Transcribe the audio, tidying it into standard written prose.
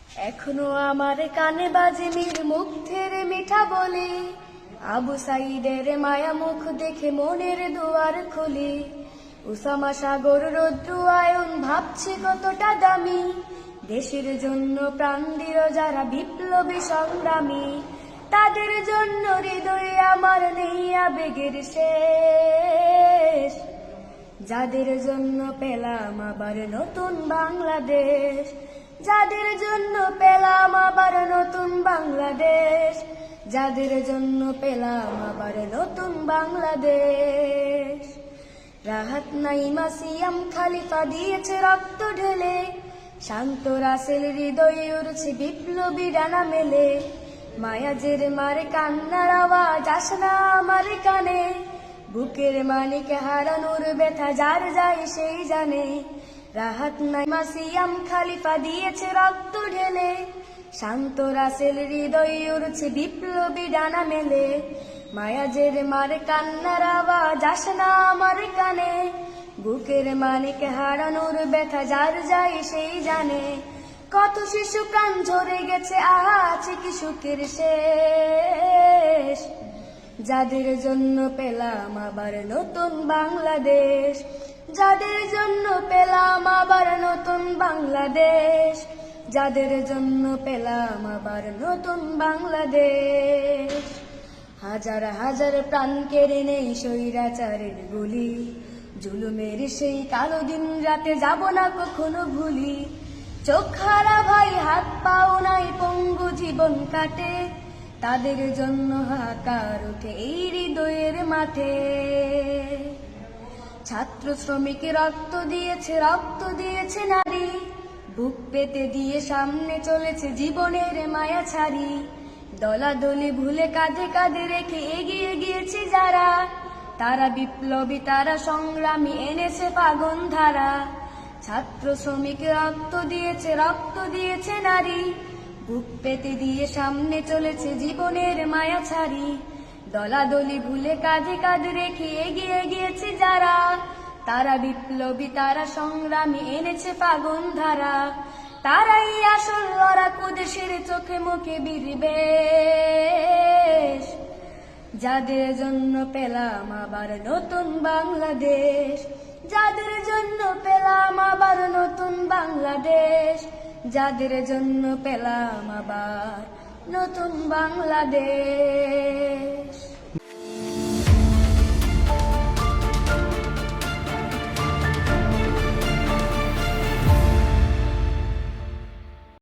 এখনো আমার কানে বাজে মীর মুগ্ধের মিঠা বলে, আবু সাইদের মায়া মুখ দেখে মনের দুয়ার খুলি। উসামা সাগর রৌদ্র আয়ন ভাবছে কতটা দামি, দেশের জন্য প্রাণ দিল যারা বিপ্লবী সংগ্রামী। তাদের জন্য হৃদয়ে আমার নেই আবেগের শেষ, যাদের জন্য পেলাম আবার নতুন বাংলাদেশ। যাদের জন্য পেলাম আবার নতুন বাংলাদেশ, যাদের জন্য পেলাম আবার নতুন বাংলাদেশ। রাহাত নাইমা সিয়াম খালিফা দিয়েছে রক্ত ঢেলে, শান্ত রাসেল হৃদয়ে উড়ছে বিপ্লবী ডানা মেলে। মায়াজের মারে কান্নার আওয়াজ আসে না আমার কানে, বুকের মানিকে হারানোর ব্যথা যার যায় সেই জানে। রাহাত নাইমা সিয়াম খালিফা দিয়েছে রক্ত ঢেলে, শান্ত রাসেল হৃদয়ে উড়ছে বিপ্লবী ডানা মেলে। মায়াজের মারে কান্নার আওয়াজ আসে না আমার কানে, বুকের মানিকে হারানোর ব্যথা যার যায় সেই জানে। কত শিশু প্রাণ ঝরে গেছে, আছে কি সুখের শেষ, যাদের জন্য পেলাম আবার নতুন বাংলাদেশ। যাদের জন্য পেলাম আবার নতুন বাংলাদেশ, যাদের জন্য পেলাম আবার নতুন বাংলাদেশ। হাজার হাজার প্রাণ কেড়ে নেই স্বৈরাচারের গুলি, জুলুমের সেই কালো দিন রাতে যাব না কখনো ভুলি। চোখ হারা ভাই হাত পাও নাই পঙ্গু জীবন কাটে, তাদের জন্য হাহাকার ওঠে এই হৃদয়ের মাঠে। ছাত্র শ্রমিক রক্ত দিয়েছে নারী, বুক পেতে দিয়ে সামনে চলেছে জীবনের মায়া ছাড়ি। দলাদলি ভুলে কাঁধে কাঁধে রেখে এগিয়ে গিয়েছে যারা, তারা বিপ্লবী তারা সংগ্রামী এনেছে ফাগুন ধারা। ছাত্র শ্রমিক রক্ত দিয়েছে নারী, বুক পেতে দিয়ে সামনে চলেছে জীবনের মায়া ছাড়ি। দলাদলি ভুলে কাঁধে কাঁধে রেখে এগিয়ে গিয়েছে যারা, তারা বিপ্লবী তারা সংগ্রামী এনেছে ফাগুন ধারা। তারাই আসল লড়াকু দেশের চোখে মুখে বিরিবেশ, যাদের জন্য পেলাম আবার নতুন বাংলাদেশ। যাদের জন্য পেলাম আবার নতুন বাংলাদেশ, যাদের জন্য পেলাম আবার নতুন বাংলাদেশ।